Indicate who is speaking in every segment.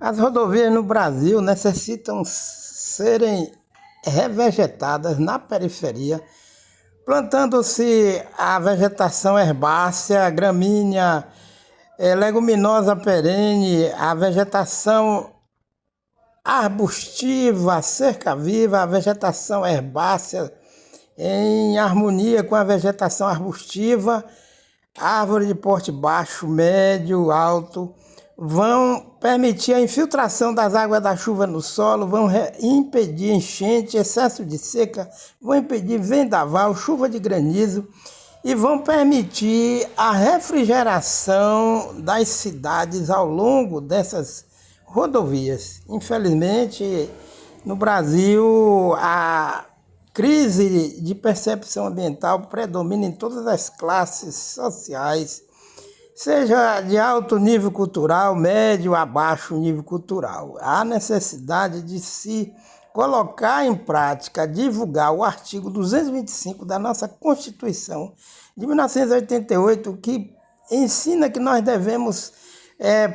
Speaker 1: As rodovias no Brasil necessitam serem revegetadas na periferia, plantando-se a vegetação herbácea, gramínea, leguminosa perene, a vegetação arbustiva, cerca viva, a vegetação herbácea em harmonia com a vegetação arbustiva, árvore de porte baixo, médio, alto, vão permitir a infiltração das águas da chuva no solo, vão impedir enchente, excesso de seca, vão impedir vendaval, chuva de granizo e vão permitir a refrigeração das cidades ao longo dessas rodovias. Infelizmente, no Brasil, a crise de percepção ambiental predomina em todas as classes sociais, seja de alto nível cultural, médio a baixo nível cultural. Há necessidade de se colocar em prática, divulgar o artigo 225 da nossa Constituição de 1988, que ensina que nós devemos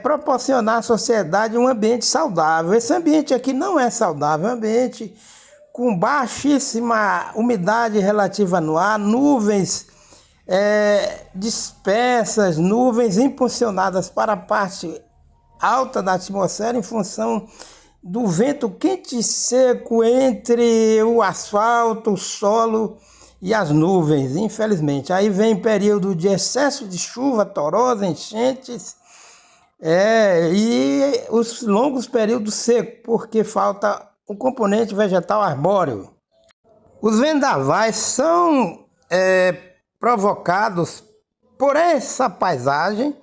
Speaker 1: proporcionar à sociedade um ambiente saudável. Esse ambiente aqui não é saudável, é um ambiente com baixíssima umidade relativa no ar, nuvens dispersas, nuvens impulsionadas para a parte alta da atmosfera em função do vento quente e seco entre o asfalto, o solo e as nuvens, infelizmente. Aí vem período de excesso de chuva, torosa, enchentes, e os longos períodos secos, porque falta o componente vegetal arbóreo. Os vendavais são provocados por essa paisagem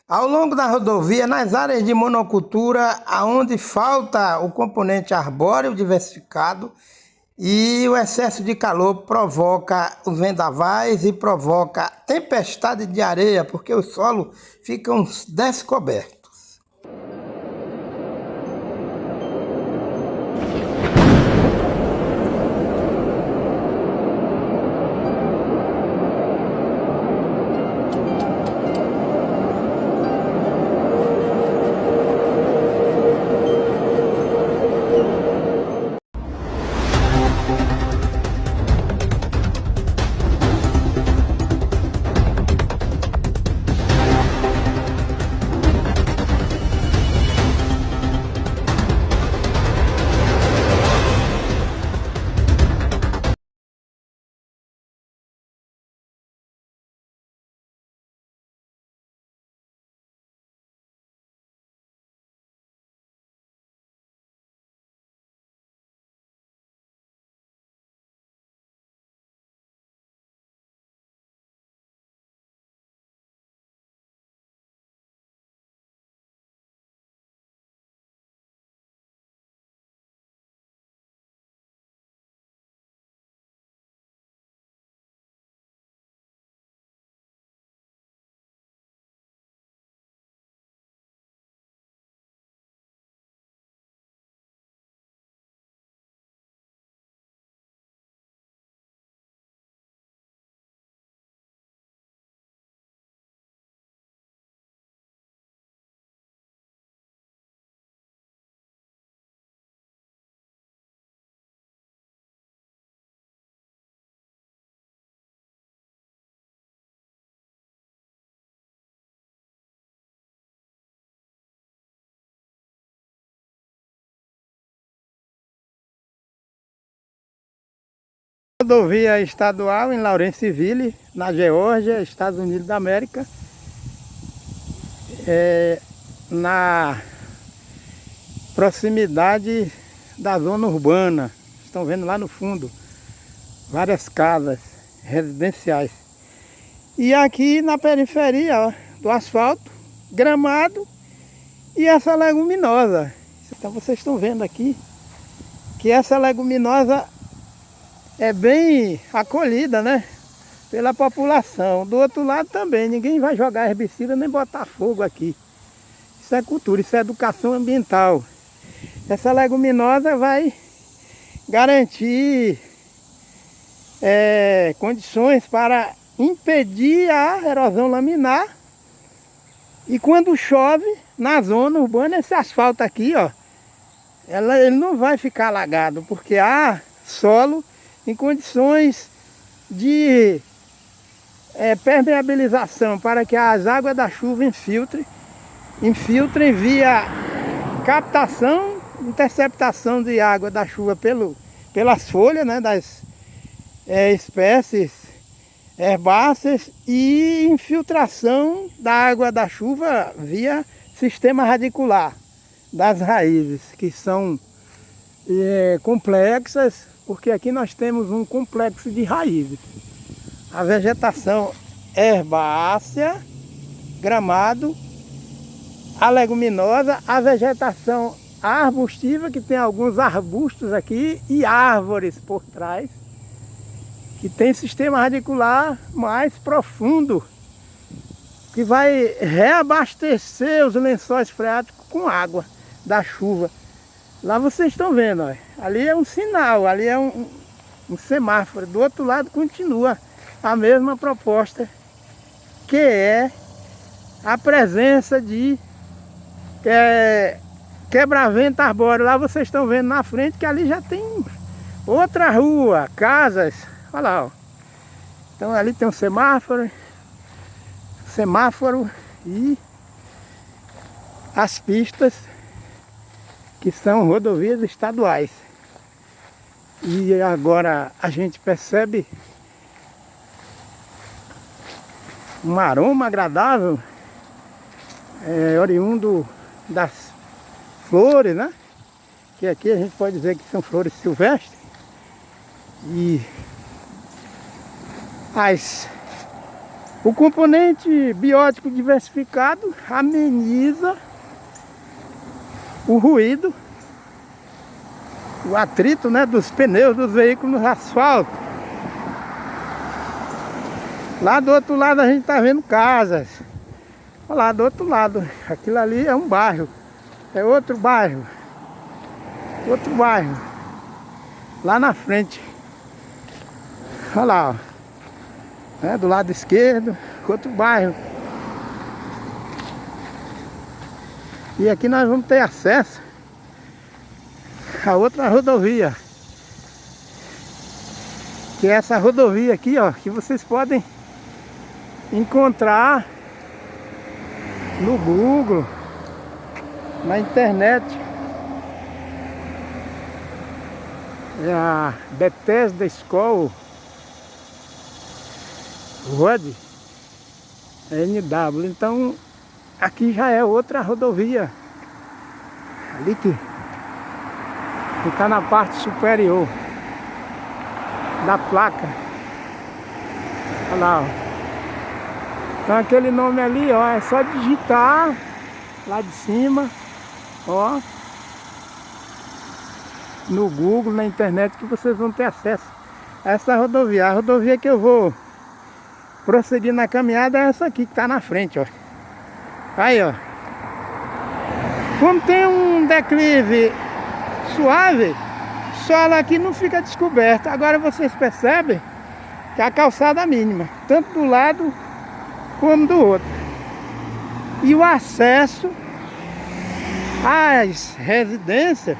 Speaker 1: ao longo da rodovia, nas áreas de monocultura, onde falta o componente arbóreo diversificado, e o excesso de calor provoca os vendavais e provoca tempestade de areia, porque os solos ficam descobertos. Rodovia estadual em Lawrenceville, na Geórgia, Estados Unidos da América, na proximidade da zona urbana. Estão vendo lá no fundo várias casas residenciais. E aqui na periferia, ó, do asfalto, gramado e essa leguminosa. Então vocês estão vendo aqui que essa leguminosa é bem acolhida, né, pela população. Do outro lado também, ninguém vai jogar herbicida nem botar fogo aqui. Isso é cultura, isso é educação ambiental. Essa leguminosa vai garantir condições para impedir a erosão laminar, e quando chove na zona urbana, esse asfalto aqui, ó, ele não vai ficar alagado, porque há solo em condições de permeabilização para que as águas da chuva infiltrem via captação, interceptação de água da chuva pelas folhas, né, das espécies herbáceas, e infiltração da água da chuva via sistema radicular das raízes, que são complexas, porque aqui nós temos um complexo de raízes. A vegetação herbácea, gramado, a leguminosa, a vegetação arbustiva, que tem alguns arbustos aqui e árvores por trás, que tem sistema radicular mais profundo, que vai reabastecer os lençóis freáticos com água da chuva. Lá vocês estão vendo, ó, ali é um sinal, ali é um semáforo, do outro lado continua a mesma proposta, que é a presença de quebra-vento arbóreo. Lá vocês estão vendo na frente que ali já tem outra rua, casas, olha lá, ó. Então ali tem um semáforo e as pistas, que são rodovias estaduais. E agora a gente percebe um aroma agradável, oriundo das flores, né? Que aqui a gente pode dizer que são flores silvestres. E o componente biótico diversificado ameniza o ruído, o atrito, né, dos pneus dos veículos no asfalto. Lá do outro lado a gente está vendo casas. Olha lá do outro lado, aquilo ali é um bairro, é outro bairro, lá na frente. Olha lá, ó, do lado esquerdo, outro bairro. E aqui nós vamos ter acesso a outra rodovia, que é essa rodovia aqui, ó, que vocês podem encontrar no Google, na internet. É a Bethesda School Road NW. Então aqui já é outra rodovia, ali que está na parte superior da placa. Olha lá, ó. Então aquele nome ali, ó, é só digitar lá de cima, ó, no Google, na internet, que vocês vão ter acesso a essa rodovia. A rodovia que eu vou prosseguir na caminhada é essa aqui que está na frente, ó. Aí, ó. Como tem um declive suave, o solo aqui não fica descoberto. Agora vocês percebem que a calçada é mínima, tanto do lado como do outro. E o acesso às residências,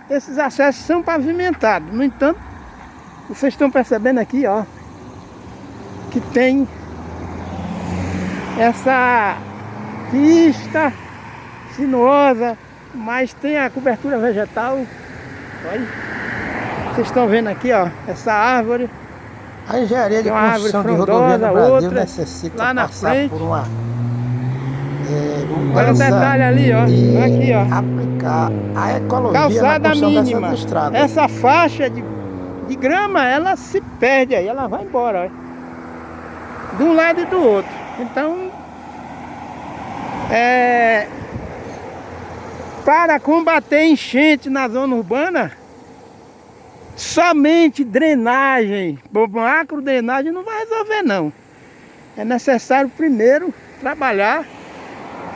Speaker 1: esses acessos são pavimentados. No entanto, vocês estão percebendo aqui, ó, que tem essa pista sinuosa, mas tem a cobertura vegetal. Olha, vocês estão vendo aqui, ó, essa árvore.
Speaker 2: A engenharia de construção de rodovia no Brasil necessita
Speaker 1: lá na
Speaker 2: passar
Speaker 1: frente
Speaker 2: por uma
Speaker 1: olha o detalhe ali, ó. Aqui, ó.
Speaker 2: Aplicar a ecologia
Speaker 1: Calçada
Speaker 2: na construção
Speaker 1: mínima.
Speaker 2: dessas estradas.
Speaker 1: Essa faixa de grama, ela se perde aí, ela vai embora, ó, de um lado e do outro. Então, para combater enchente na zona urbana, somente drenagem, macro drenagem não vai resolver, não. É necessário primeiro trabalhar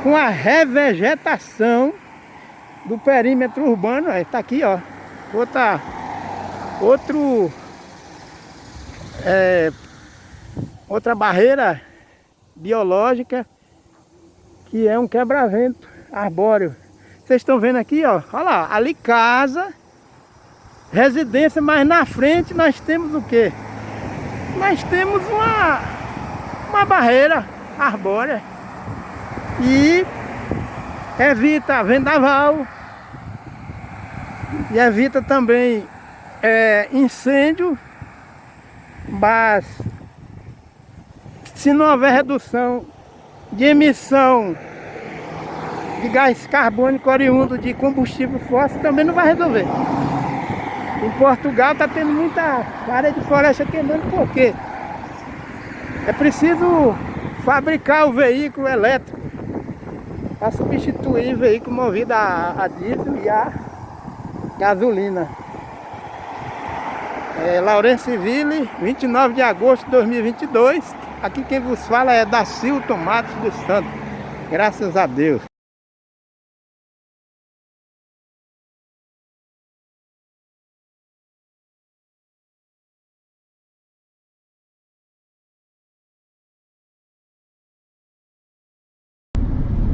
Speaker 1: com a revegetação do perímetro urbano. Está aqui, ó, outra barreira biológica que é um quebra-vento arbóreo. Vocês estão vendo aqui, ó, olha lá, ali casa, residência, mas na frente nós temos o quê? Nós temos uma barreira arbórea e evita vendaval e evita também incêndio, mas se não houver redução de emissão de gás carbônico oriundo de combustível fóssil, também não vai resolver. Em Portugal está tendo muita área de floresta queimando, por quê? É preciso fabricar o veículo elétrico para substituir veículo movido a diesel e a gasolina. Laurenceville, 29 de agosto de 2022. Aqui quem vos fala é Dacilton Matos dos Santos. Graças a Deus.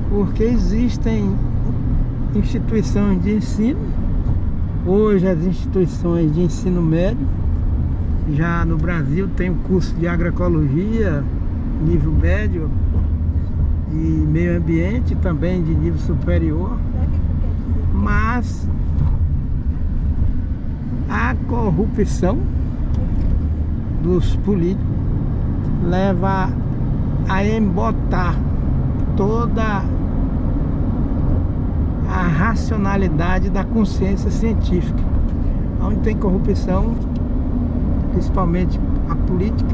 Speaker 1: Porque existem instituições de ensino, hoje as instituições de ensino médio, já no Brasil tem o curso de agroecologia, nível médio, e meio ambiente também de nível superior, mas a corrupção dos políticos leva a embotar toda a racionalidade da consciência científica. Onde tem corrupção, principalmente a política,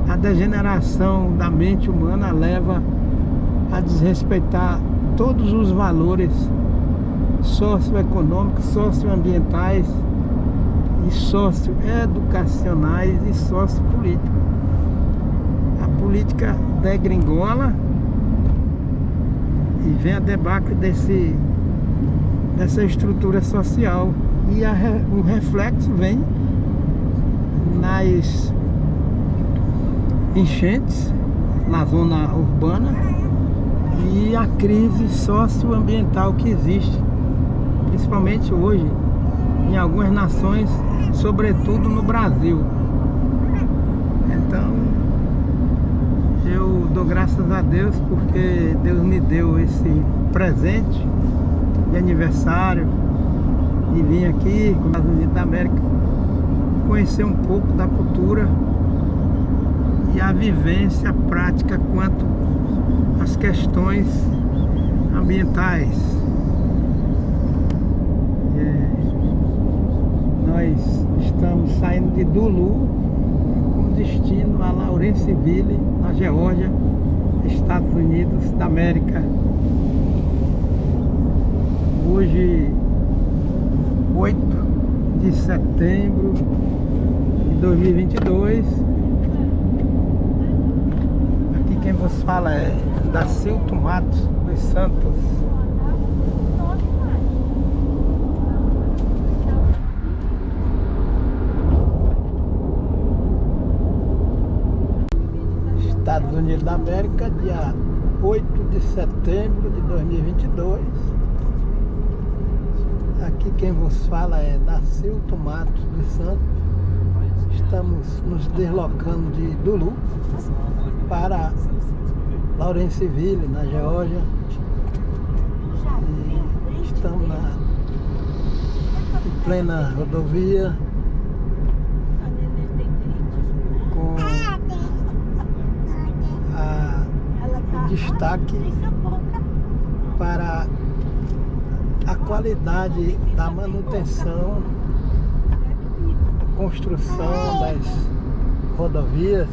Speaker 1: a degeneração da mente humana leva a desrespeitar todos os valores socioeconômicos, socioambientais e socioeducacionais e sociopolíticos. A política degringola e vem a debacle dessa estrutura social, e o reflexo vem nas enchentes na zona urbana e a crise socioambiental que existe, principalmente hoje em algumas nações, sobretudo no Brasil. Então eu dou graças a Deus porque Deus me deu esse presente de aniversário e vim aqui com os Estados Unidos da América conhecer um pouco da cultura e a vivência prática quanto às questões ambientais. Nós estamos saindo de Duluth com destino a Laurenceville, na Geórgia, Estados Unidos da América. Hoje, 8 de setembro de 2022. Aqui quem vos fala é Dacilton Matos dos Santos. Estados Unidos da América, dia 8 de setembro de 2022. Aqui quem vos fala é Dacilton Matos dos Santos. Estamos nos deslocando de Duluth para Laurenceville, na Geórgia. E estamos em plena rodovia com destaque para a qualidade da manutenção, construção das rodovias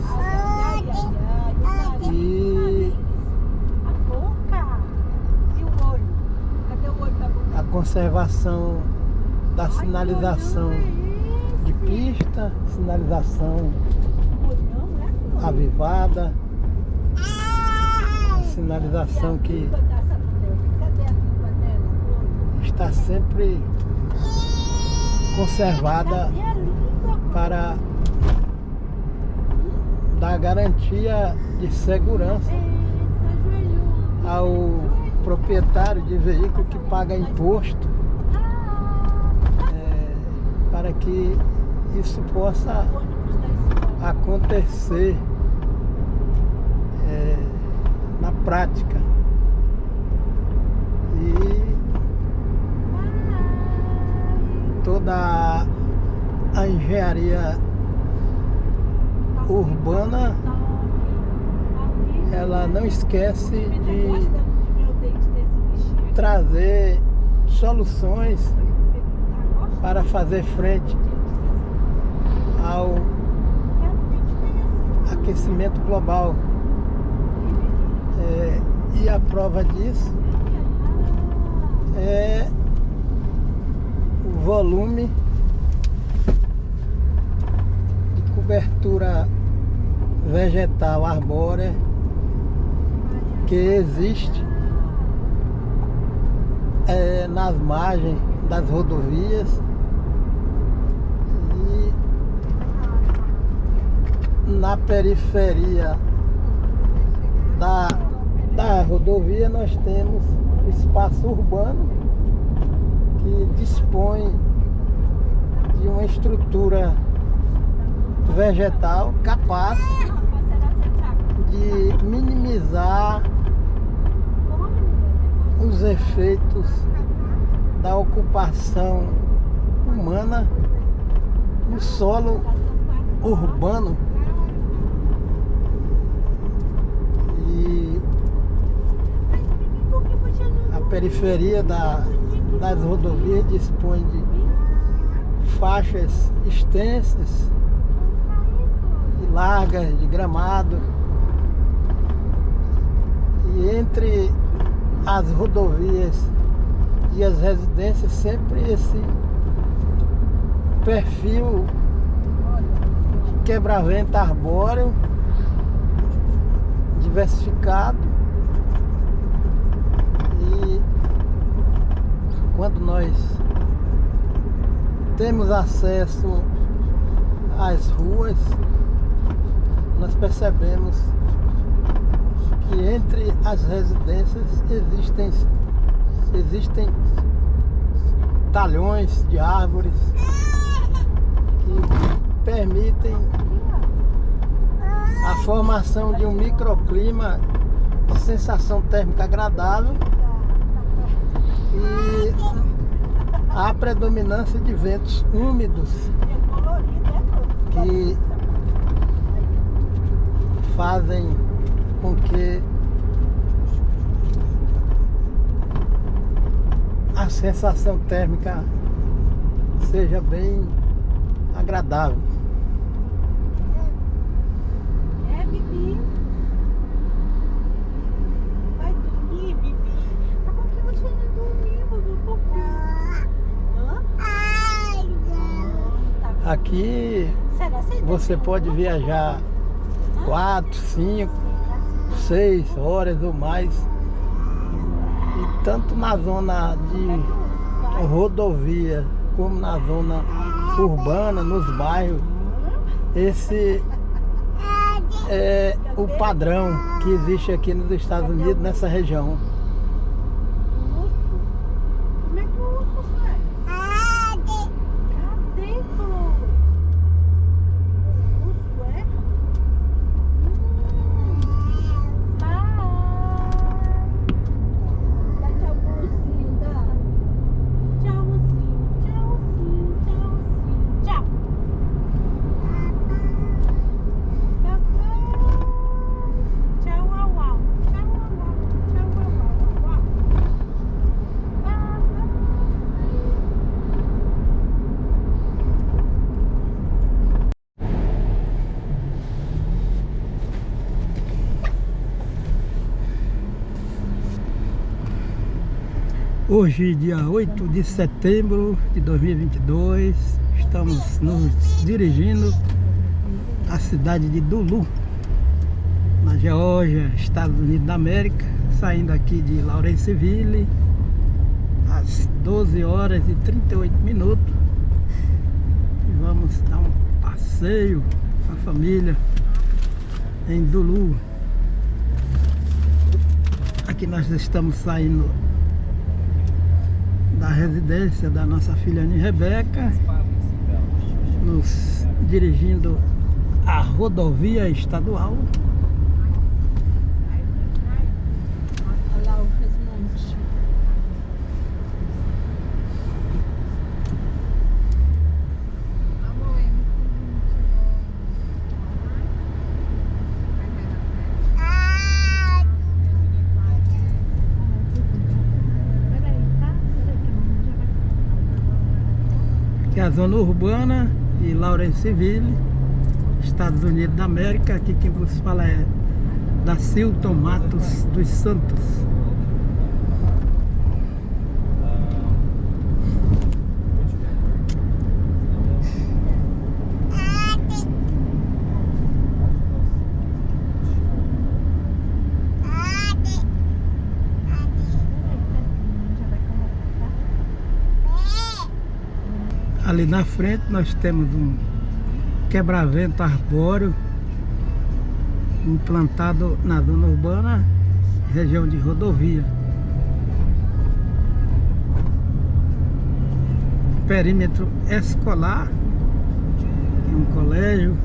Speaker 1: e a conservação da sinalização de pista, sinalização avivada, sinalização que está sempre conservada para dar garantia de segurança ao proprietário de veículo que paga imposto, para que isso possa acontecer na prática. E toda a engenharia urbana, ela não esquece de trazer soluções para fazer frente ao aquecimento global. E a prova disso é o volume de cobertura vegetal arbórea que existe nas margens das rodovias e na periferia da rodovia nós temos o espaço urbano que dispõe de uma estrutura vegetal capaz de minimizar os efeitos da ocupação humana no solo urbano. E a periferia das rodovias dispõe de faixas extensas e largas de gramado, e entre as rodovias e as residências sempre esse perfil de quebra-vento arbóreo diversificado. E quando nós temos acesso às ruas, nós percebemos que entre as residências existem talhões de árvores que permitem a formação de um microclima de sensação térmica agradável e a predominância de ventos úmidos que fazem com que a sensação térmica seja bem agradável.
Speaker 3: Bibi. Vai dormir, Bibi. Mas por que você não dormiu, meu pouquinho?
Speaker 1: Aqui você pode viajar 4, 5, 6 horas ou mais. E tanto na zona de rodovia como na zona urbana, nos bairros, esse é o padrão que existe aqui nos Estados Unidos, nessa região.
Speaker 3: Como é que o urso faz? Cadê, Flor? O urso é? Dá tchau pro ursinho, dá. Tchau, ursinho. Tchau, ursinho. Tchau, ursinho. Tchau. Tchau, au, au. Tchau, au, au. Tchau, au, au, au.
Speaker 1: Hoje, dia 8 de setembro de 2022, estamos nos dirigindo à cidade de Duluth, na Geórgia, Estados Unidos da América, saindo aqui de Lawrenceville às 12 horas e 38 minutos. E vamos dar um passeio com a família em Duluth. Aqui nós estamos saindo da residência da nossa filha Ana Rebeca, nos dirigindo à rodovia estadual.
Speaker 3: Olha lá o resmonte. Peraí, tá? Peraí que a mamãe já vai.
Speaker 1: Que é a zona urbana de Lawrenceville, Estados Unidos da América. Aqui quem vos fala é Dacilton Matos dos Santos. Ali na frente nós temos um quebra-vento arbóreo implantado na zona urbana, região de rodovia. Perímetro escolar, tem um colégio,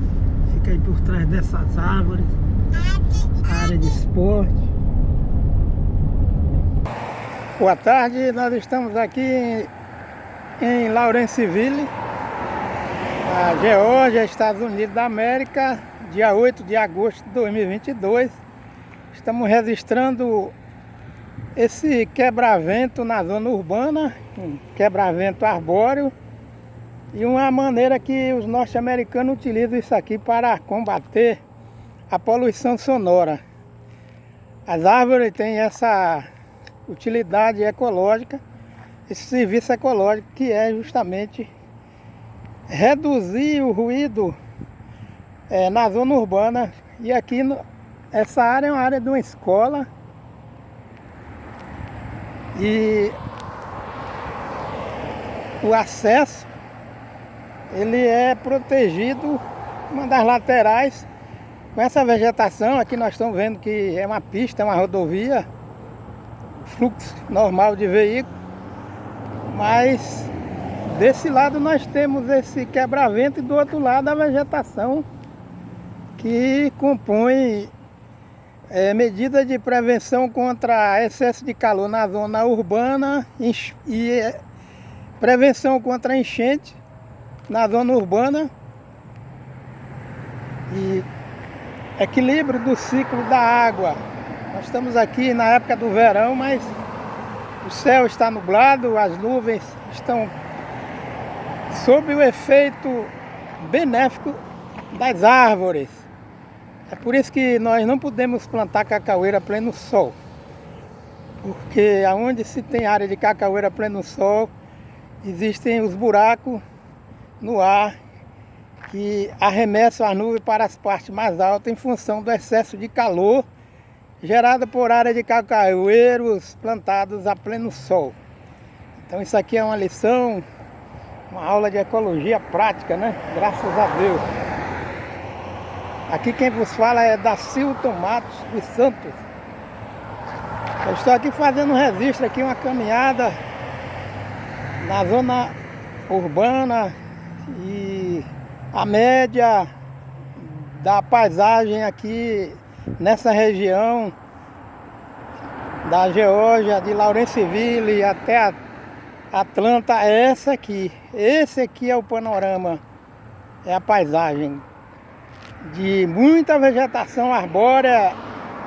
Speaker 1: fica aí por trás dessas árvores, área de esporte. Boa tarde, nós estamos aqui em Lawrenceville, a Geórgia, Estados Unidos da América, dia 8 de agosto de 2022. Estamos registrando esse quebra-vento na zona urbana, um quebra-vento arbóreo, e uma maneira que os norte-americanos utilizam isso aqui para combater a poluição sonora. As árvores têm essa utilidade ecológica, esse serviço ecológico, que é justamente reduzir o ruído na zona urbana. E aqui essa área é uma área de uma escola, e o acesso ele é protegido, uma das laterais, com essa vegetação. Aqui nós estamos vendo que é uma pista, é uma rodovia, fluxo normal de veículo. Mas desse lado nós temos esse quebra-vento e do outro lado a vegetação, que compõe medidas de prevenção contra excesso de calor na zona urbana e prevenção contra enchente na zona urbana e equilíbrio do ciclo da água. Nós estamos aqui na época do verão, mas o céu está nublado, as nuvens estão sob o efeito benéfico das árvores. É por isso que nós não podemos plantar cacaúeira a pleno sol, porque aonde se tem área de cacaúeira a pleno sol, existem os buracos no ar que arremessam as nuvens para as partes mais altas em função do excesso de calor gerada por área de cacaúeiros plantados a pleno sol. Então isso aqui é uma lição, uma aula de ecologia prática, né? Graças a Deus. Aqui quem vos fala é Dacilton Matos dos Santos. Eu estou aqui fazendo um registro aqui, uma caminhada na zona urbana e a média da paisagem aqui nessa região da Geórgia, de Lawrenceville até a Atlanta, é essa aqui. Esse aqui é o panorama, é a paisagem de muita vegetação arbórea,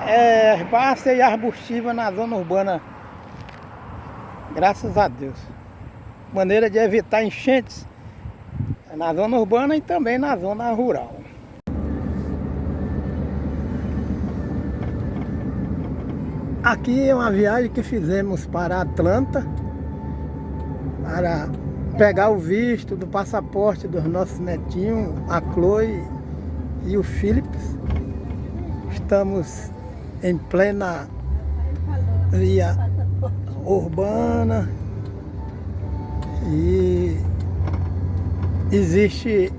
Speaker 1: herbácea e arbustiva na zona urbana. Graças a Deus. Maneira de evitar enchentes na zona urbana e também na zona rural. Aqui é uma viagem que fizemos para Atlanta, para pegar o visto do passaporte dos nossos netinhos, a Chloe e o Philips. Estamos em plena via urbana e existe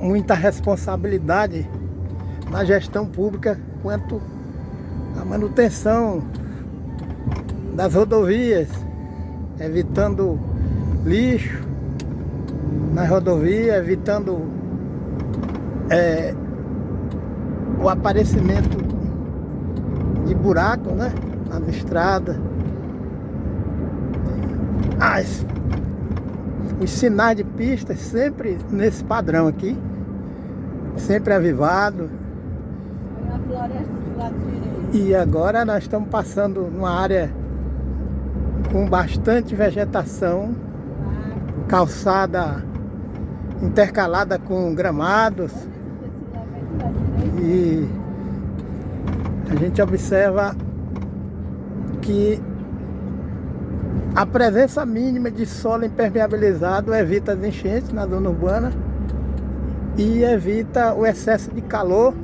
Speaker 1: muita responsabilidade na gestão pública quanto à manutenção das rodovias, evitando lixo nas rodovias, evitando o aparecimento de buracos, né, nas estradas. Os sinais de pista sempre nesse padrão aqui, sempre avivado.
Speaker 3: A floresta do lado direito.
Speaker 1: E agora nós estamos passando numa área com bastante vegetação, calçada intercalada com gramados, e a gente observa que a presença mínima de solo impermeabilizado evita as enchentes na zona urbana e evita o excesso de calor.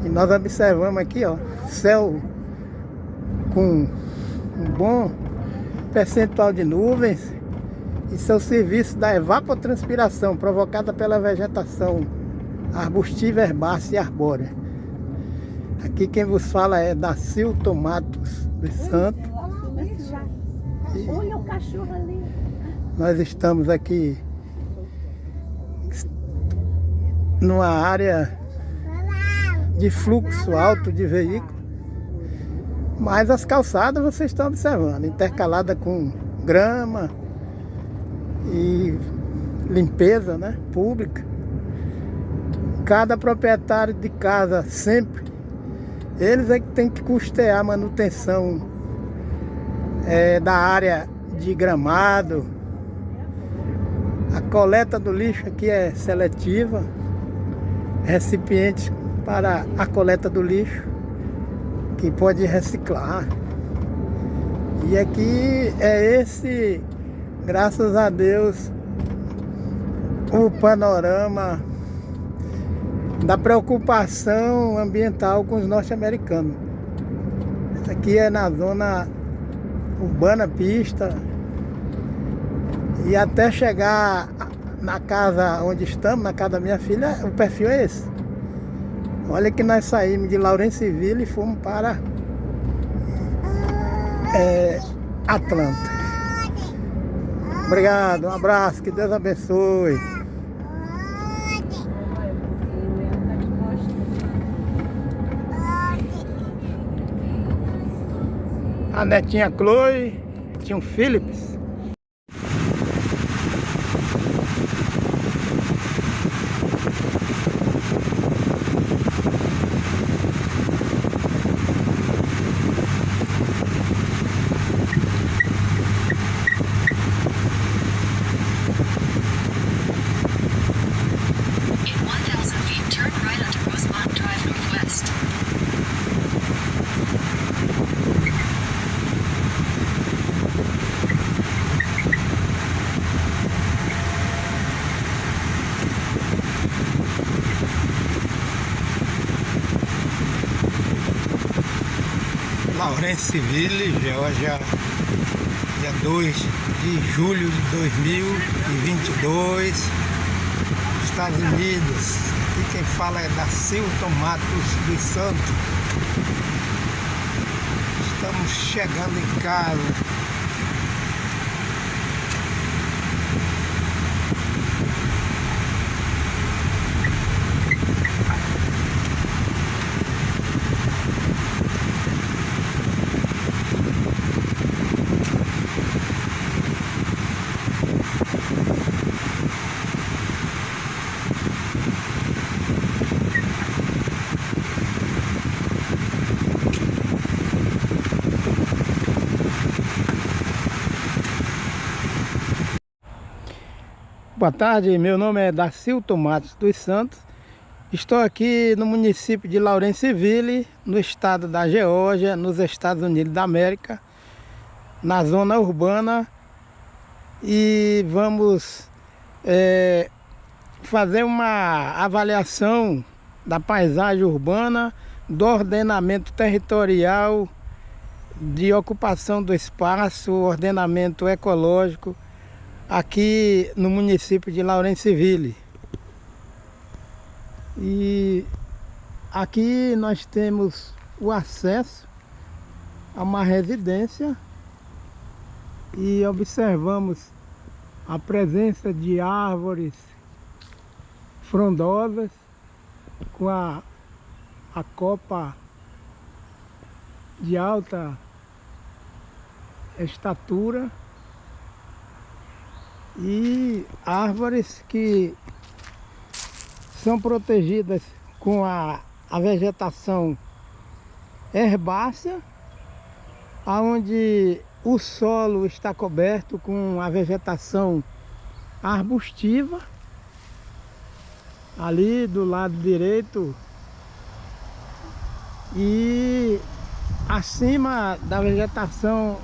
Speaker 1: E nós observamos aqui, ó, céu com um bom percentual de nuvens. Isso é o serviço da evapotranspiração provocada pela vegetação arbustiva, herbácea e arbórea. Aqui quem vos fala é Dacilton Matos dos Santos.
Speaker 3: Olha o cachorro ali.
Speaker 1: Nós estamos aqui numa área de fluxo alto de veículos, mas as calçadas vocês estão observando, intercalada com grama e limpeza, né, pública. Cada proprietário de casa sempre, eles é que tem que custear a manutenção da área de gramado. A coleta do lixo aqui é seletiva, recipientes para a coleta do lixo que pode reciclar. E aqui é esse, graças a Deus, o panorama da preocupação ambiental com os norte-americanos. Isso aqui é na zona urbana pista, e até chegar na casa onde estamos, na casa da minha filha, o perfil é esse. Olha que nós saímos de Laurenceville e fomos para Atlanta. Obrigado, um abraço, que Deus abençoe. A netinha Chloe, tinha um Philips.
Speaker 4: In 1,000 feet, turn right onto Rosemont Drive Northwest.
Speaker 1: Laurenceville, Geórgia, dia 2 de julho de 2022, Estados Unidos. Aqui quem fala é Dacilton Matos dos Santos. Estamos chegando em casa. Boa tarde, meu nome é Dacilton Matos dos Santos. Estou aqui no município de Laurenceville, no estado da Geórgia, nos Estados Unidos da América, na zona urbana, e vamos fazer uma avaliação da paisagem urbana, do ordenamento territorial, de ocupação do espaço, ordenamento ecológico, aqui no município de Laurenceville. E aqui nós temos o acesso a uma residência e observamos a presença de árvores frondosas com a copa de alta estatura e árvores que são protegidas com a vegetação herbácea, onde o solo está coberto com a vegetação arbustiva. Ali do lado direito, e acima da vegetação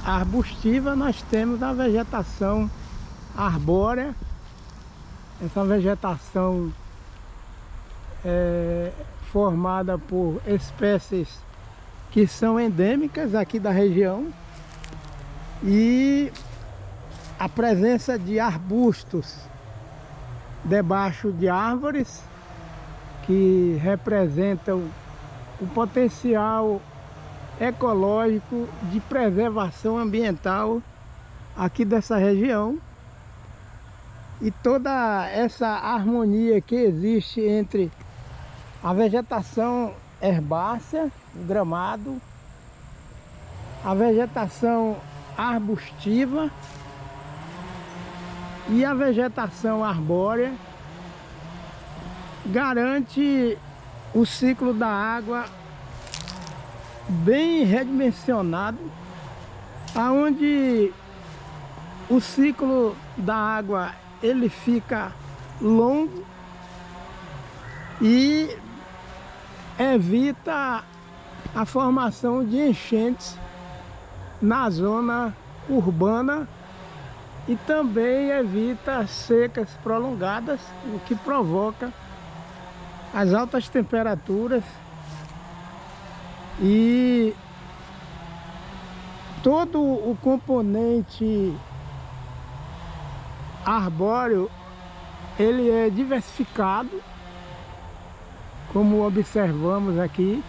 Speaker 1: arbustiva nós temos a vegetação arbórea. Essa vegetação é formada por espécies que são endêmicas aqui da região, e a presença de arbustos debaixo de árvores que representam o potencial ecológico de preservação ambiental aqui dessa região, e toda essa harmonia que existe entre a vegetação herbácea, o gramado, a vegetação arbustiva e a vegetação arbórea, garante o ciclo da água bem redimensionado, aonde o ciclo da água ele fica longo e evita a formação de enchentes na zona urbana, e também evita secas prolongadas, o que provoca as altas temperaturas, e todo o componente arbóreo ele é diversificado, como observamos aqui,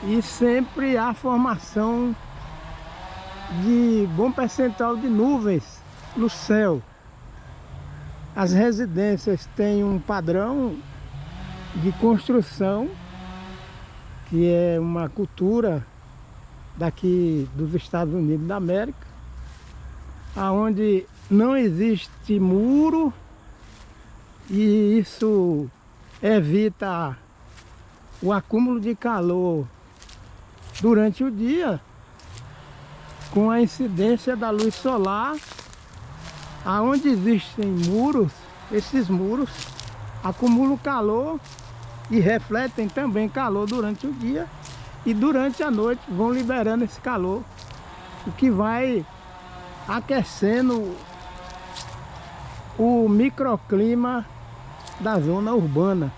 Speaker 1: e sempre há formação de bom percentual de nuvens no céu. As residências têm um padrão de construção que é uma cultura daqui dos Estados Unidos da América, aonde não existe muro, e isso evita o acúmulo de calor durante o dia, com a incidência da luz solar. Aonde existem muros, esses muros acumulam calor e refletem também calor durante o dia, e durante a noite vão liberando esse calor, o que vai aquecendo o microclima da zona urbana.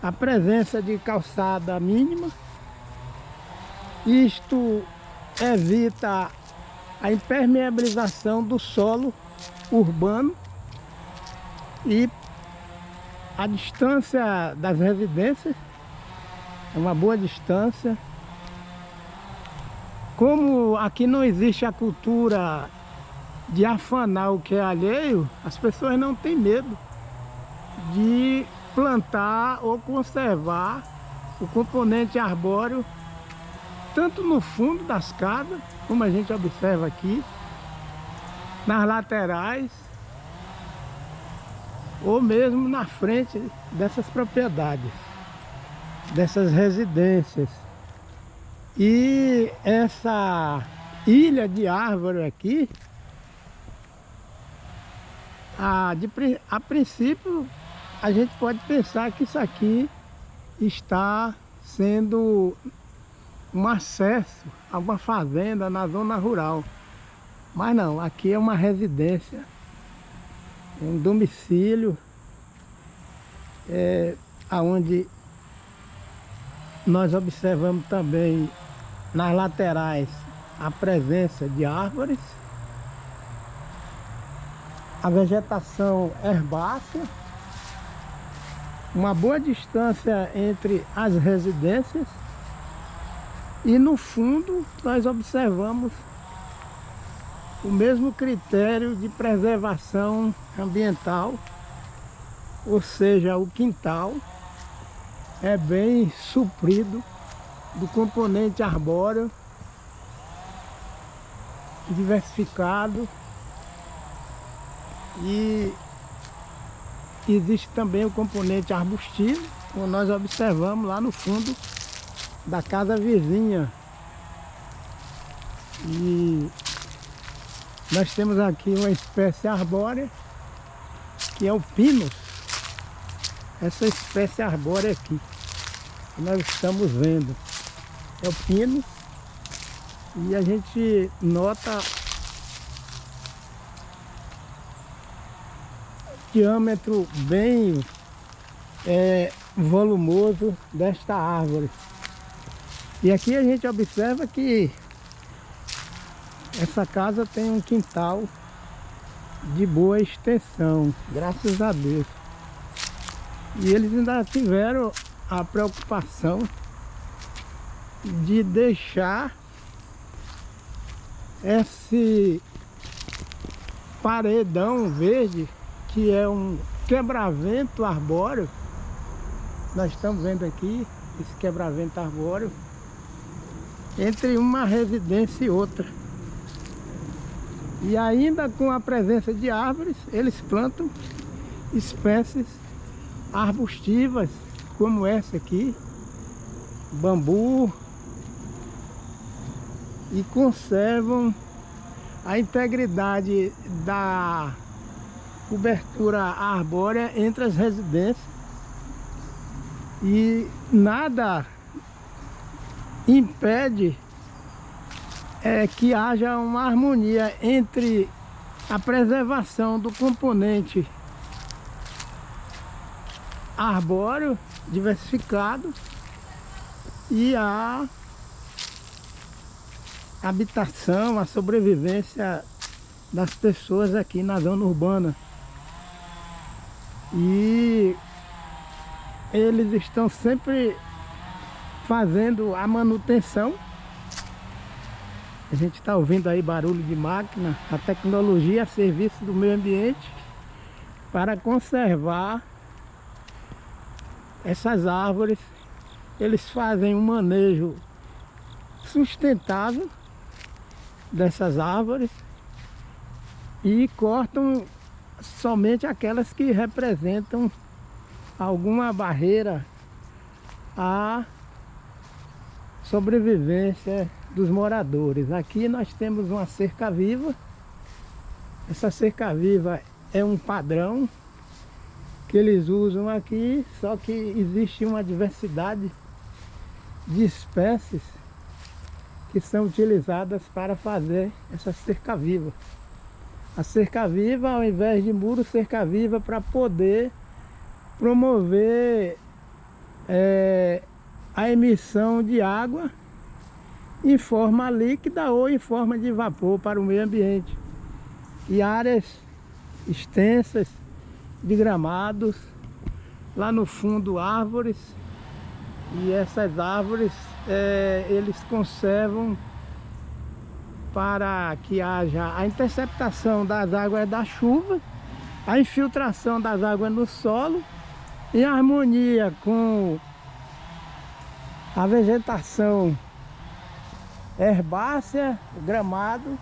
Speaker 1: A presença de calçada mínima, isto evita a impermeabilização do solo urbano, e a distância das residências é uma boa distância. Como aqui não existe a cultura de afanar o que é alheio, as pessoas não têm medo de plantar ou conservar o componente arbóreo, tanto no fundo das casas, como a gente observa aqui, nas laterais, ou mesmo na frente dessas propriedades, dessas residências. E essa ilha de árvore aqui, a princípio a gente pode pensar que isso aqui está sendo um acesso a uma fazenda na zona rural, mas não, aqui é uma residência, um domicílio, onde nós observamos também nas laterais a presença de árvores, a vegetação herbácea, uma boa distância entre as residências, E no fundo nós observamos o mesmo critério de preservação ambiental, ou seja, o quintal é bem suprido do componente arbóreo, diversificado, e existe também o componente arbustivo, como nós observamos lá no fundo da casa vizinha. E nós temos aqui uma espécie arbórea que é o pinus. Essa espécie arbórea aqui que nós estamos vendo é o pinus, e a gente nota diâmetro bem volumoso desta árvore. E aqui a gente observa que essa casa tem um quintal de boa extensão, graças a Deus. E eles ainda tiveram a preocupação de deixar esse paredão verde, que é um quebra-vento arbóreo. Nós estamos vendo aqui esse quebra-vento arbóreo entre uma residência e outra. E ainda com a presença de árvores, eles plantam espécies arbustivas, como essa aqui, bambu, e conservam a integridade da cobertura arbórea entre as residências, e nada impede que haja uma harmonia entre a preservação do componente arbóreo diversificado e a habitação, a sobrevivência das pessoas aqui na zona urbana. E eles estão sempre fazendo a manutenção. A gente está ouvindo aí barulho de máquina, a tecnologia a serviço do meio ambiente para conservar essas árvores. Eles fazem um manejo sustentável dessas árvores e cortam somente aquelas que representam alguma barreira à sobrevivência dos moradores. Aqui nós temos uma cerca viva. Essa cerca viva é um padrão que eles usam aqui, só que existe uma diversidade de espécies que são utilizadas para fazer essa cerca viva. A cerca viva, ao invés de muro, cerca viva para poder promover a emissão de água em forma líquida ou em forma de vapor para o meio ambiente. E áreas extensas de gramados, lá no fundo árvores, e essas árvores eles conservam para que haja a interceptação das águas da chuva, a infiltração das águas no solo, em harmonia com a vegetação herbácea, o gramado.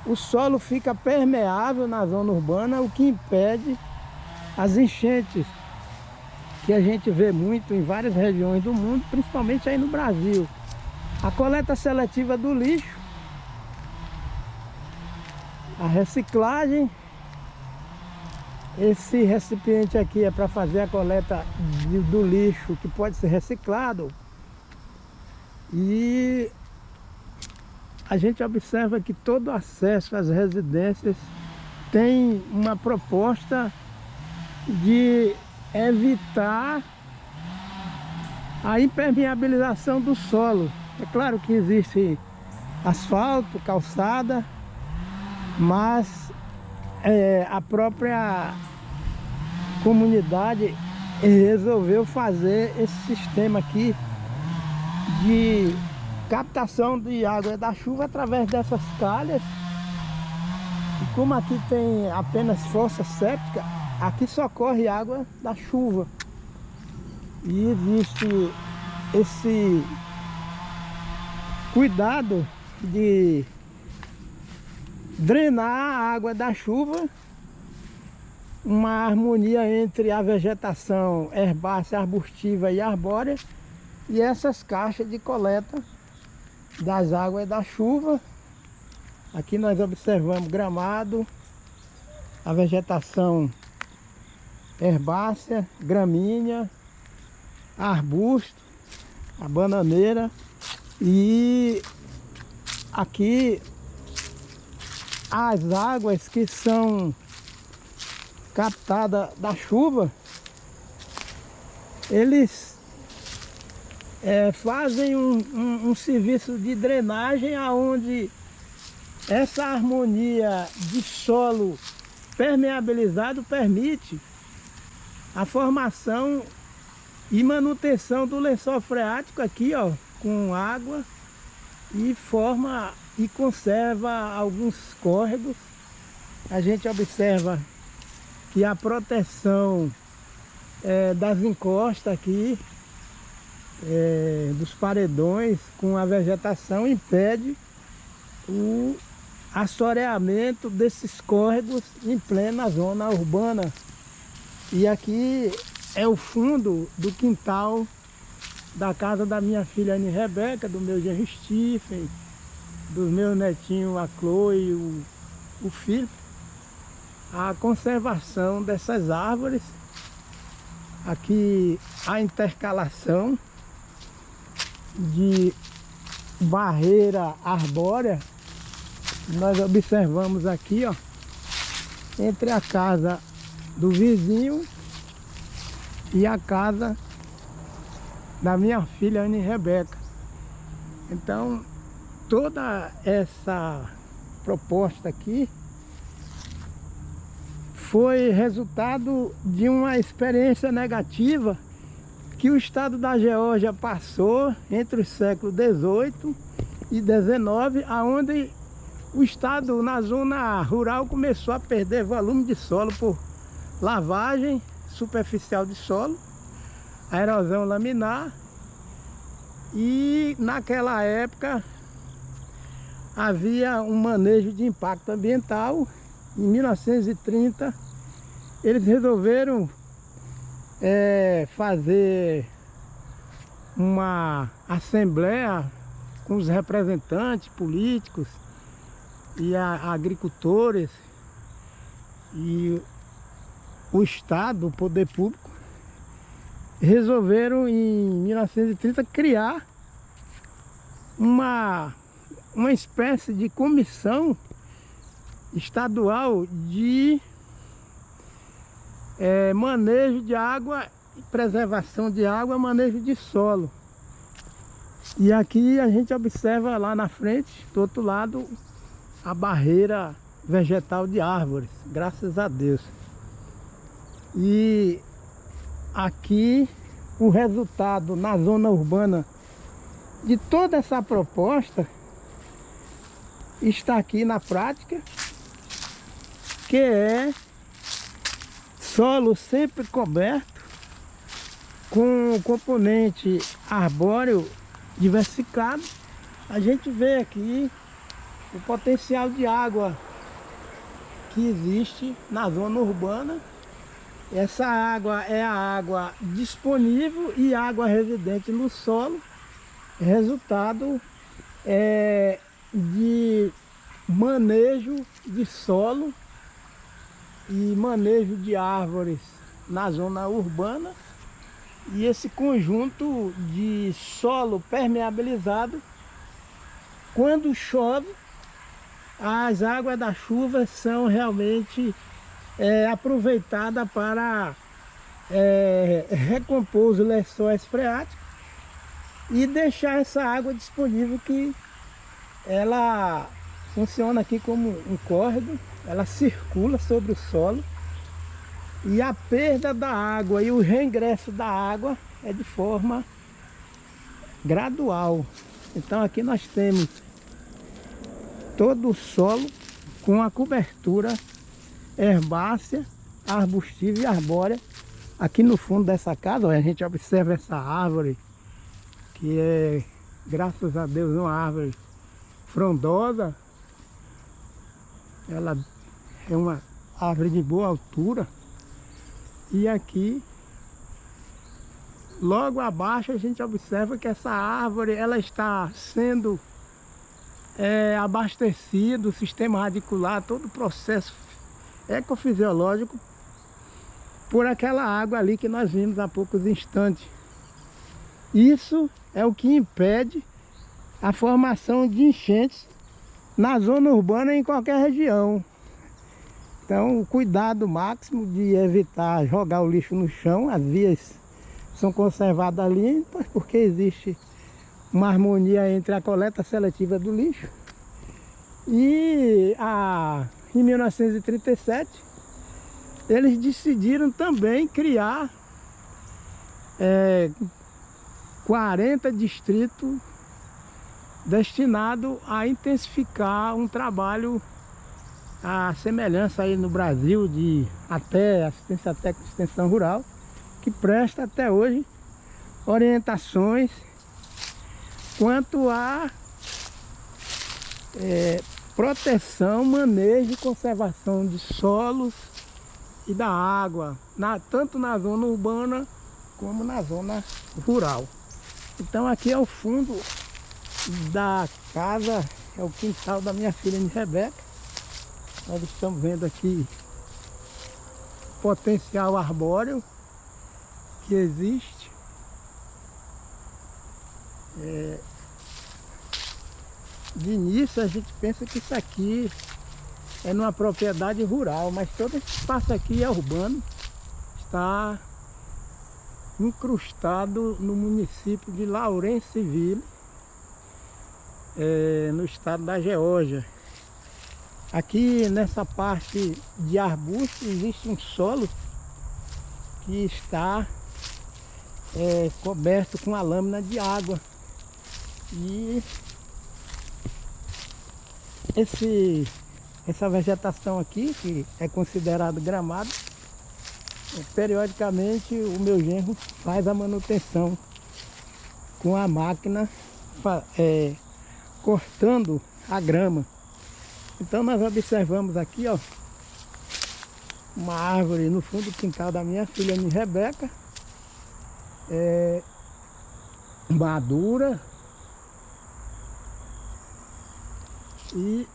Speaker 1: O solo fica permeável na zona urbana, o que impede as enchentes que a gente vê muito em várias regiões do mundo, principalmente aí no Brasil. A coleta seletiva do lixo, a reciclagem. Esse recipiente aqui é para fazer a coleta do lixo que pode ser reciclado. E a gente observa que todo acesso às residências tem uma proposta de evitar a impermeabilização do solo. É claro que existe asfalto, calçada, mas a própria comunidade resolveu fazer esse sistema aqui de captação de água da chuva através dessas calhas. E como aqui tem apenas fossa séptica, aqui só corre água da chuva. E existe esse cuidado de drenar a água da chuva, uma harmonia entre a vegetação herbácea, arbustiva e arbórea e essas caixas de coleta das águas da chuva. Aqui nós observamos gramado, a vegetação herbácea, gramínea, arbusto, a bananeira. E aqui as águas que são captadas da chuva, eles fazem um serviço de drenagem aonde essa harmonia de solo permeabilizado permite a formação e manutenção do lençol freático aqui, ó, com água, e forma e conserva alguns córregos. A gente observa que a proteção das encostas aqui, dos paredões com a vegetação, impede o assoreamento desses córregos em plena zona urbana. E aqui é o fundo do quintal da casa da minha filha Anne Rebeca, do meu genro Stephen, dos meus netinhos, a Chloe e o filho. A conservação dessas árvores, aqui a intercalação de barreira arbórea. Nós observamos aqui, ó, entre a casa do vizinho e a casa da minha filha Anne Rebeca. Então, toda essa proposta aqui foi resultado de uma experiência negativa que o estado da Geórgia passou entre os séculos 18 e 19, aonde o estado na zona rural começou a perder volume de solo por lavagem superficial de solo, a erosão laminar. E naquela época havia um manejo de impacto ambiental. Em 1930 eles resolveram fazer uma assembleia com os representantes políticos e agricultores e o Estado, o poder público, resolveram em 1930 criar uma espécie de comissão estadual de manejo de água, preservação de água, manejo de solo. E aqui a gente observa lá na frente, do outro lado, a barreira vegetal de árvores, graças a Deus. E aqui o resultado na zona urbana de toda essa proposta está aqui na prática, que é solo sempre coberto com componente arbóreo diversificado. A gente vê aqui o potencial de água que existe na zona urbana. Essa água é a água disponível e água residente no solo, resultado de manejo de solo e manejo de árvores na zona urbana. E esse conjunto de solo permeabilizado, quando chove, as águas da chuva são realmente aproveitadas para recompor os lençóis freáticos e deixar essa água disponível, que ela funciona aqui como um córrego, ela circula sobre o solo, e a perda da água e o reingresso da água é de forma gradual. Então aqui nós temos todo o solo com a cobertura herbácea, arbustiva e arbórea. Aqui no fundo dessa casa, ó, a gente observa essa árvore, que é, graças a Deus, uma árvore frondosa. Ela é uma árvore de boa altura. E aqui, logo abaixo, a gente observa que essa árvore ela está sendo abastecido, o sistema radicular, todo o processo ecofisiológico por aquela água ali que nós vimos há poucos instantes. Isso é o que impede a formação de enchentes na zona urbana em qualquer região. Então, o cuidado máximo de evitar jogar o lixo no chão. As vias são conservadas ali porque existe uma harmonia entre a coleta seletiva do lixo e em 1937 eles decidiram também criar 40 distritos destinados a intensificar um trabalho à semelhança aí no Brasil de até assistência técnica e extensão rural, que presta até hoje orientações quanto a proteção, manejo e conservação de solos e da água, tanto na zona urbana como na zona rural. Então aqui é o fundo da casa, é o quintal da minha filha Rebeca. Nós estamos vendo aqui o potencial arbóreo que existe. De início a gente pensa que isso aqui é numa propriedade rural, mas todo esse espaço aqui é urbano, está incrustado no município de Lawrenceville, no estado da Geórgia. Aqui nessa parte de arbusto existe um solo que está coberto com a lâmina de água. E essa vegetação aqui, que é considerado gramado, periodicamente o meu genro faz a manutenção com a máquina cortando a grama. Então nós observamos aqui, ó, uma árvore no fundo do quintal da minha filha Rebeca, madura, e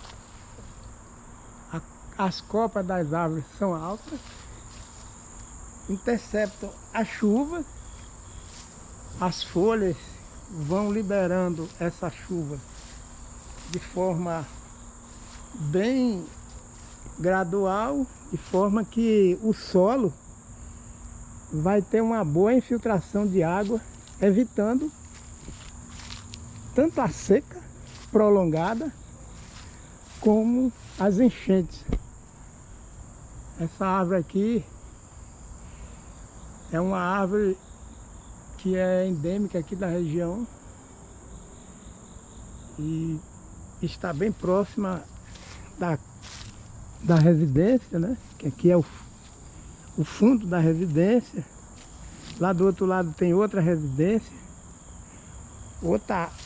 Speaker 1: as copas das árvores são altas, interceptam a chuva, as folhas vão liberando essa chuva de forma bem gradual, de forma que o solo vai ter uma boa infiltração de água, evitando tanto a seca prolongada como as enchentes. Essa árvore aqui é uma árvore que é endêmica aqui da região e está bem próxima da residência, né? Que aqui é o fundo da residência. Lá do outro lado tem outra residência.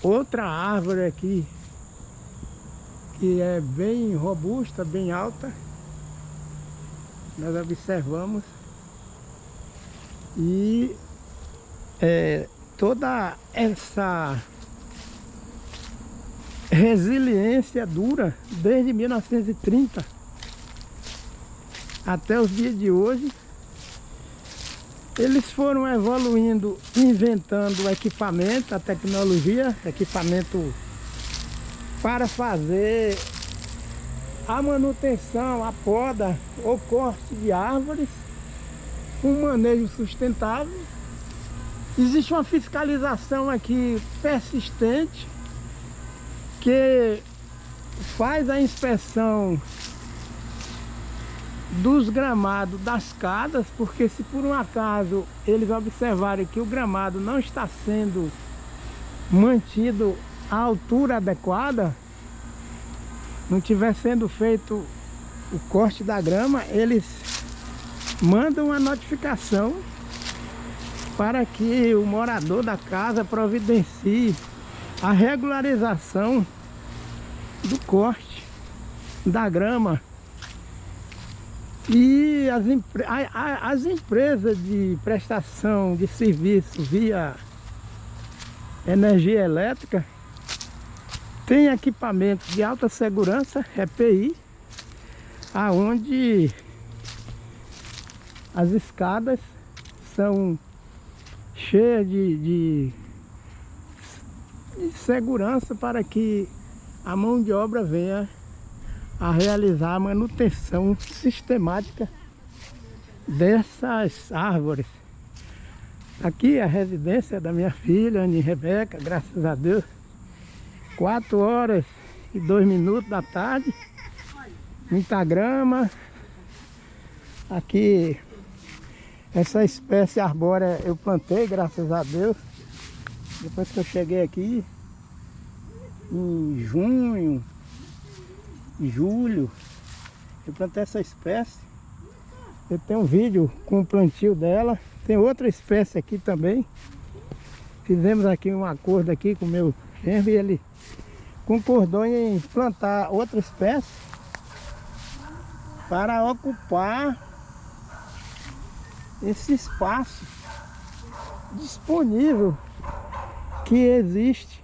Speaker 1: Outra árvore aqui que é bem robusta, bem alta. Nós observamos. E toda essa resiliência dura desde 1930 até os dias de hoje. Eles foram evoluindo, inventando equipamento, a tecnologia, equipamento para fazer a manutenção, a poda ou corte de árvores, um manejo sustentável. Existe uma fiscalização aqui persistente que faz a inspeção dos gramados das casas, porque se por um acaso eles observarem que o gramado não está sendo mantido a altura adequada, não estiver sendo feito o corte da grama, eles mandam uma notificação para que o morador da casa providencie a regularização do corte da grama. E as empresas de prestação de serviço via energia elétrica têm equipamentos de alta segurança, EPI, aonde as escadas são cheias de segurança para que a mão de obra venha a realizar a manutenção sistemática dessas árvores. Aqui é a residência da minha filha, Anne Rebeca, graças a Deus. 4h02 da tarde. Muita grama. Aqui, essa espécie arbórea eu plantei, graças a Deus. Depois que eu cheguei aqui, em junho, julho, eu plantei essa espécie. Eu tenho um vídeo com o plantio dela. Tem outra espécie aqui também. Fizemos aqui um acordo aqui com o meu genro e ele concordou em plantar outra espécie para ocupar esse espaço disponível que existe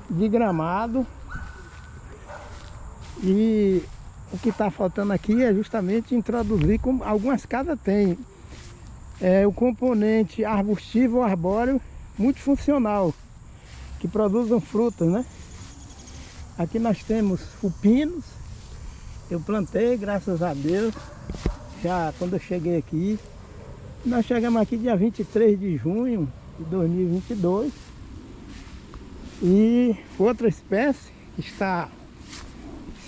Speaker 1: de gramado. E o que está faltando aqui é justamente introduzir, como algumas casas têm, o componente arbustivo ou arbóreo multifuncional, que produzam frutas, né? Aqui nós temos o pinos, eu plantei, graças a Deus, já quando eu cheguei aqui. Nós chegamos aqui dia 23 de junho de 2022. E outra espécie está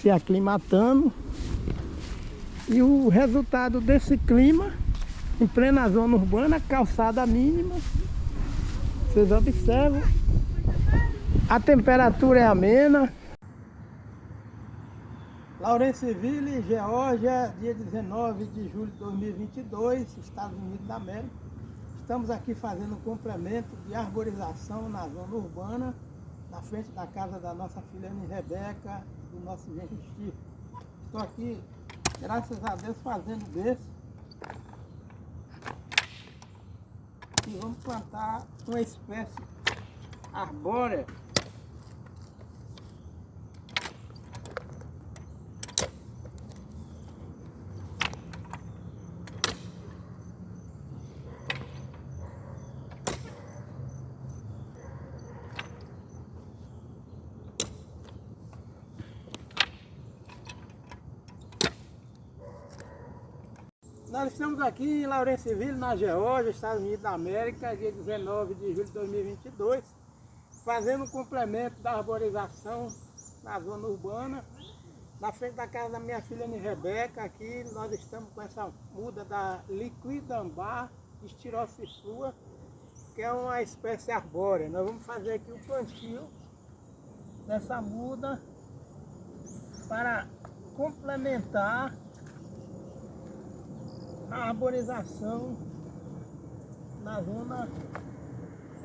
Speaker 1: se aclimatando. E o resultado desse clima, em plena zona urbana, calçada mínima, vocês observam, a temperatura é amena. Lawrenceville, Geórgia, dia 19 de julho de 2022, Estados Unidos da América. Estamos aqui fazendo um complemento de arborização na zona urbana, na frente da casa da nossa filha Anne Rebeca, do nosso genro Steve. Estou aqui, graças a Deus, fazendo berço. E vamos plantar uma espécie arbórea. Nós estamos aqui em Lawrenceville, na Geórgia, Estados Unidos da América, dia 19 de julho de 2022, fazendo um complemento da arborização na zona urbana, na frente da casa da minha filha Anne Rebeca. Aqui nós estamos com essa muda da Liquidambar Styrosiflua, que é uma espécie arbórea. Nós vamos fazer aqui o plantio dessa muda para complementar a arborização na zona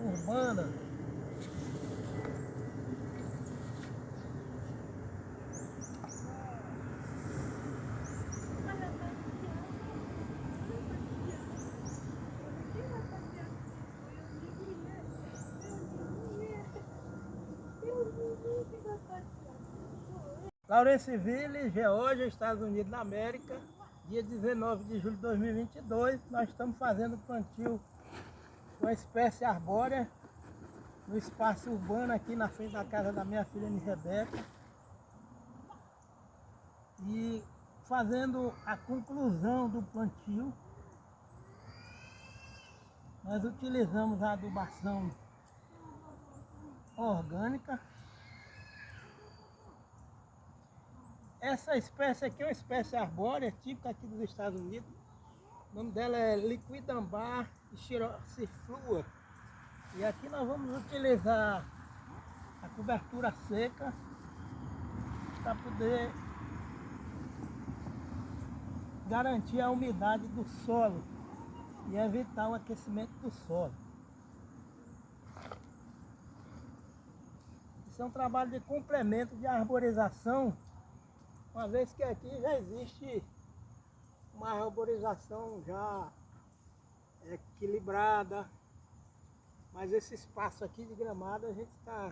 Speaker 1: urbana. Lawrenceville, Geórgia, Estados Unidos da América, dia 19 de julho de 2022, nós estamos fazendo plantio com a espécie arbórea no espaço urbano aqui na frente da casa da minha filha Anne Rebeca. E fazendo a conclusão do plantio, nós utilizamos a adubação orgânica. Essa espécie aqui é uma espécie arbórea, típica aqui dos Estados Unidos. O nome dela é Liquidambar Styrosiflua. E aqui nós vamos utilizar a cobertura seca para poder garantir a umidade do solo e evitar o aquecimento do solo. Isso é um trabalho de complemento de arborização, uma vez que aqui já existe uma arborização já equilibrada, mas esse espaço aqui de gramado a gente está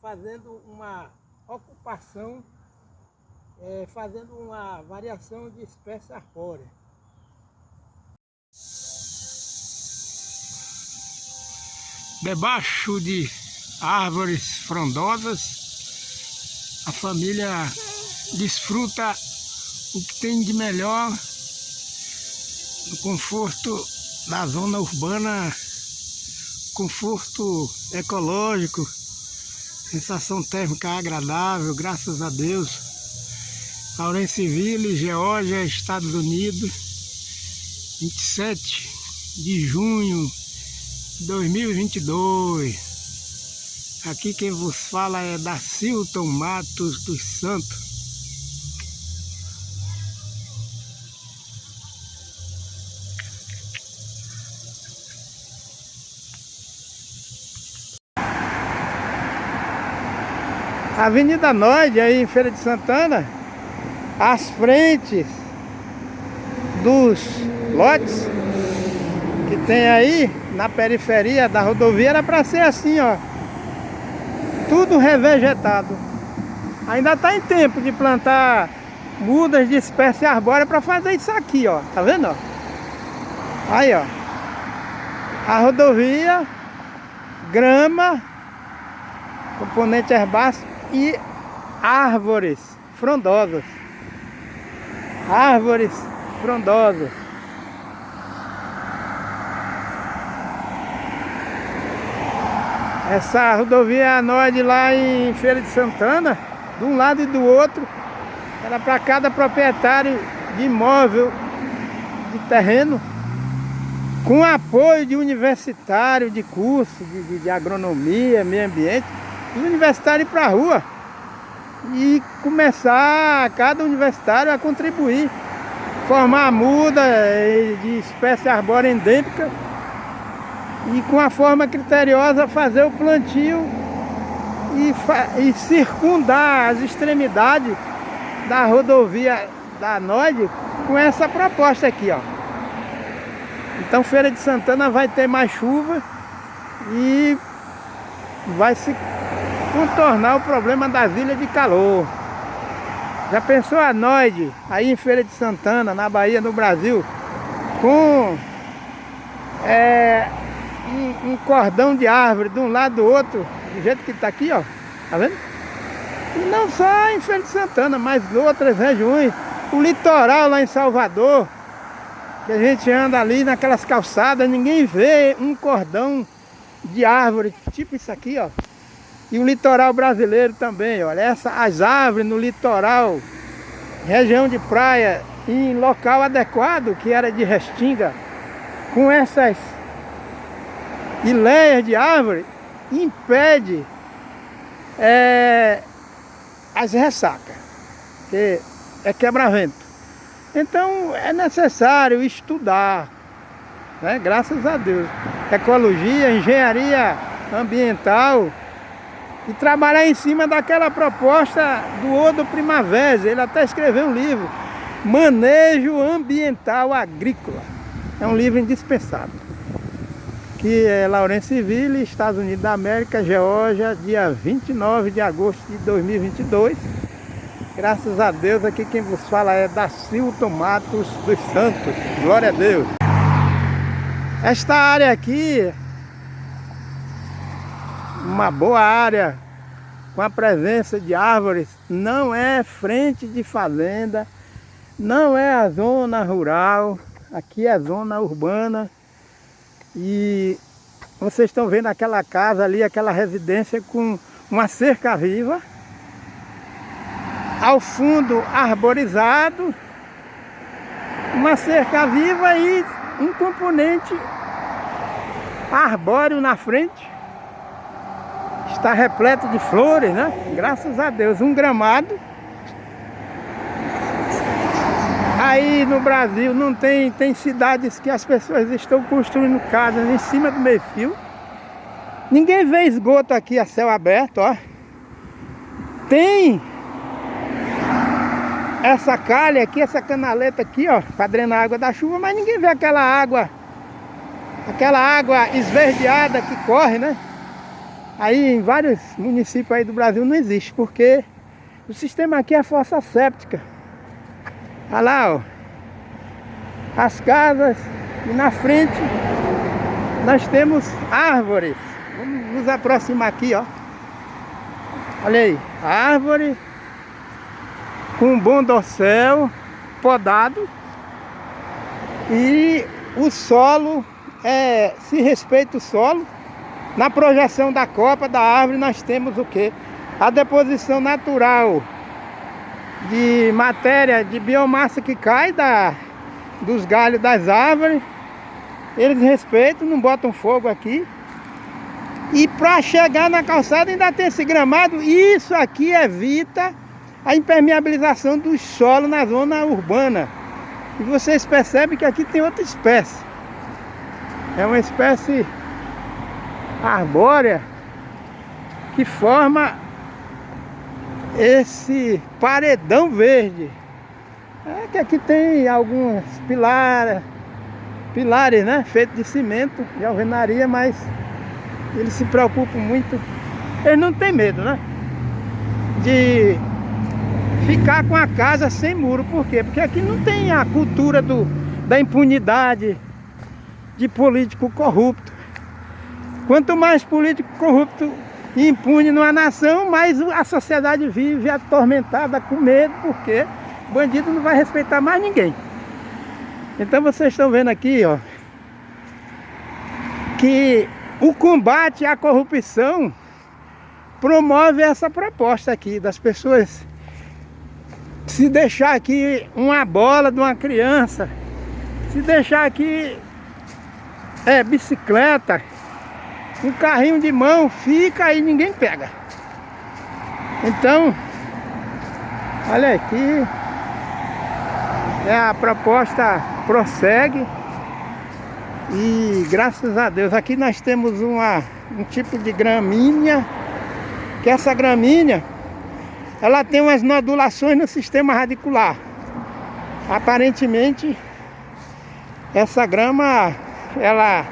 Speaker 1: fazendo uma ocupação, fazendo uma variação de espécie arbórea. Debaixo de árvores frondosas, a família desfruta o que tem de melhor no conforto da zona urbana, conforto ecológico, sensação térmica agradável, graças a Deus. Lawrenceville, Geórgia, Estados Unidos, 27 de junho de 2022. Aqui quem vos fala é Dacilton Matos dos Santos. A Avenida Noide, aí em Feira de Santana, as frentes dos lotes que tem aí na periferia da rodovia era para ser assim, ó, tudo revegetado. Ainda está em tempo de plantar mudas de espécie arbórea para fazer isso aqui, ó, tá vendo, ó? Aí, ó, a rodovia, grama, componente herbáceo e árvores frondosas. Árvores frondosas. Essa rodovia Noide lá em Feira de Santana, de um lado e do outro, era para cada proprietário de imóvel, de terreno, com apoio de universitário, de curso de agronomia, meio ambiente, os universitários ir para a rua e começar cada universitário a contribuir, formar muda de espécie arbórea endêmica e com a forma criteriosa fazer o plantio e circundar as extremidades da rodovia da Noide com essa proposta aqui, ó. Então Feira de Santana vai ter mais chuva e vai se contornar o problema das ilhas de calor. Já pensou a Noide aí em Feira de Santana, na Bahia, no Brasil, com um cordão de árvore de um lado do outro, do jeito que está aqui, ó, tá vendo? E não só em Feira de Santana, mas em outras regiões, o litoral lá em Salvador, que a gente anda ali naquelas calçadas, ninguém vê um cordão de árvore, tipo isso aqui, ó. E o litoral brasileiro também, olha, as árvores no litoral, região de praia, em local adequado, que era de restinga, com essas hileias de árvore, impede as ressacas, que é quebra-vento. Então é necessário estudar, né? Graças a Deus, ecologia, engenharia ambiental, e trabalhar em cima daquela proposta do Odo Primavera. Ele até escreveu um livro, Manejo Ambiental Agrícola. É um livro indispensável. Que é Lawrenceville, Estados Unidos da América, Geórgia, dia 29 de agosto de 2022. Graças a Deus, aqui quem vos fala é Dacilton Matos dos Santos. Glória a Deus. Esta área aqui, uma boa área, com a presença de árvores, não é frente de fazenda, não é a zona rural, aqui é a zona urbana. E vocês estão vendo aquela casa ali, aquela residência com uma cerca viva, ao fundo arborizado, uma cerca viva e um componente arbóreo na frente, está repleto de flores, né? Graças a Deus, um gramado. Aí no Brasil não tem cidades que as pessoas estão construindo casas em cima do meio-fio. Ninguém vê esgoto aqui a céu aberto, ó. Tem essa calha aqui, essa canaleta aqui, ó, para drenar a água da chuva, mas ninguém vê aquela água esverdeada que corre, né? Aí em vários municípios aí do Brasil não existe, porque o sistema aqui é fossa séptica. Olha lá, ó, as casas, e na frente nós temos árvores. Vamos nos aproximar aqui, ó. Olha aí, árvore com um bom dossel, podado. E o solo, se respeita o solo. Na projeção da copa da árvore nós temos o quê? A deposição natural de matéria, de biomassa que cai dos galhos das árvores. Eles respeitam, não botam fogo aqui. E para chegar na calçada ainda tem esse gramado. Isso aqui evita a impermeabilização do solo na zona urbana. E vocês percebem que aqui tem outra espécie. É uma espécie arbórea que forma esse paredão verde. É que aqui tem alguns pilares, né, feitos de cimento, de alvenaria, mas eles se preocupam muito. Eles não têm medo, né, de ficar com a casa sem muro. Por quê? Porque aqui não tem a cultura da impunidade de político corrupto. Quanto mais político corrupto e impune numa nação, mais a sociedade vive atormentada com medo, porque o bandido não vai respeitar mais ninguém. Então vocês estão vendo aqui, ó, que o combate à corrupção promove essa proposta aqui das pessoas. Se deixar aqui uma bola de uma criança, se deixar aqui bicicleta, um carrinho de mão, fica aí, ninguém pega. Então, olha aqui, a proposta prossegue. E graças a Deus, aqui nós temos um tipo de gramínea, que essa gramínea, ela tem umas nodulações no sistema radicular. Aparentemente, essa grama, ela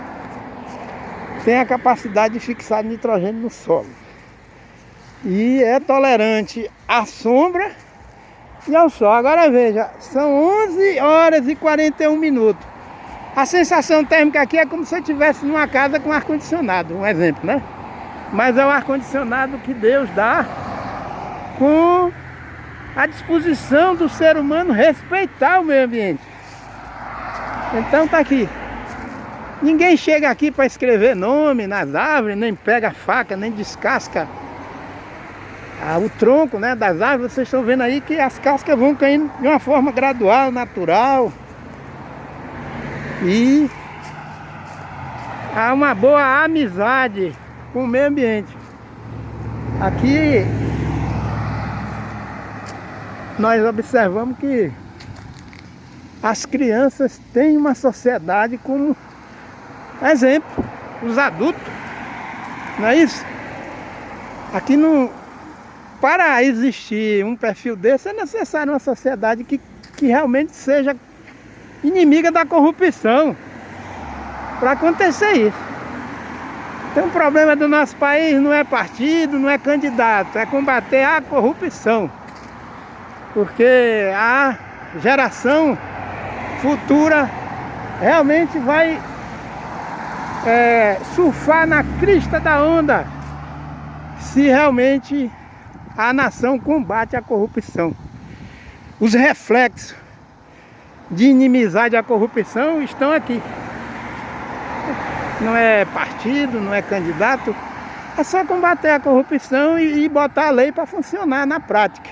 Speaker 1: tem a capacidade de fixar nitrogênio no solo. E é tolerante à sombra e ao sol. Agora veja, são 11 horas e 41 minutos. A sensação térmica aqui é como se eu estivesse numa casa com ar-condicionado, um exemplo, né? Mas é o ar-condicionado que Deus dá com a disposição do ser humano respeitar o meio ambiente. Então tá aqui. Ninguém chega aqui para escrever nome nas árvores, nem pega a faca, nem descasca o tronco, né, das árvores. Vocês estão vendo aí que as cascas vão caindo de uma forma gradual, natural. E há uma boa amizade com o meio ambiente. Aqui nós observamos que as crianças têm uma sociedade como exemplo, os adultos, não é isso? Aqui não, para existir um perfil desse é necessário uma sociedade que realmente seja inimiga da corrupção, para acontecer isso. Então o problema do nosso país não é partido, não é candidato, é combater a corrupção, porque a geração futura realmente vai surfar na crista da onda se realmente a nação combate a corrupção. Os reflexos de inimizade à corrupção estão aqui. Não é partido, não é candidato, é só combater a corrupção e botar a lei para funcionar na prática.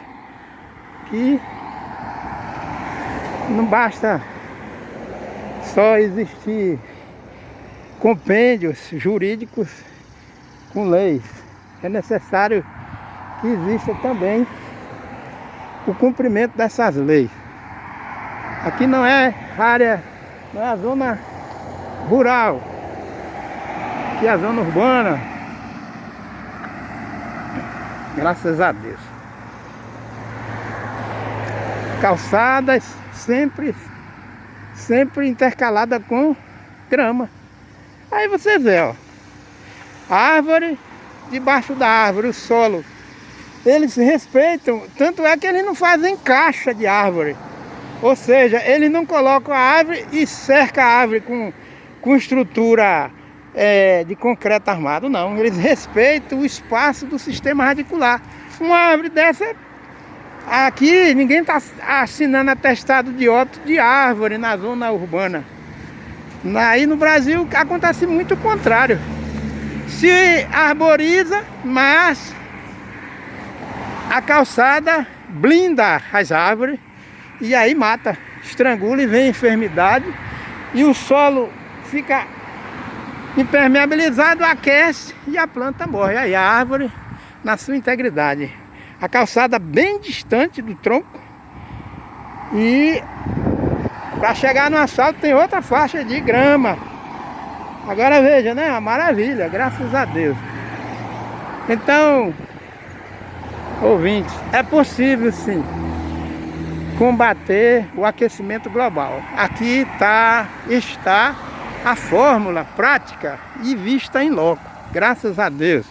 Speaker 1: Que não basta só existir compêndios jurídicos com leis. é necessário que exista também o cumprimento dessas leis. Aqui não é área, não é a zona rural, aqui é a zona urbana. Graças a Deus. Calçadas sempre intercalada com grama. Aí você vê, ó, árvore, debaixo da árvore, o solo, eles se respeitam, tanto é que eles não fazem caixa de árvore. Ou seja, eles não colocam a árvore e cercam a árvore com estrutura de concreto armado, não. Eles respeitam o espaço do sistema radicular. Uma árvore dessa, aqui ninguém está assinando atestado de óbito de árvore na zona urbana. Aí no Brasil acontece muito o contrário. Se arboriza, mas a calçada blinda as árvores e aí mata, estrangula e vem enfermidade e o solo fica impermeabilizado, aquece e a planta morre. Aí a árvore na sua integridade. A calçada bem distante do tronco e para chegar no asfalto tem outra faixa de grama. Agora veja, né? Uma maravilha, graças a Deus. Então, ouvintes, é possível sim combater o aquecimento global. Aqui está a fórmula prática e vista em loco. Graças a Deus.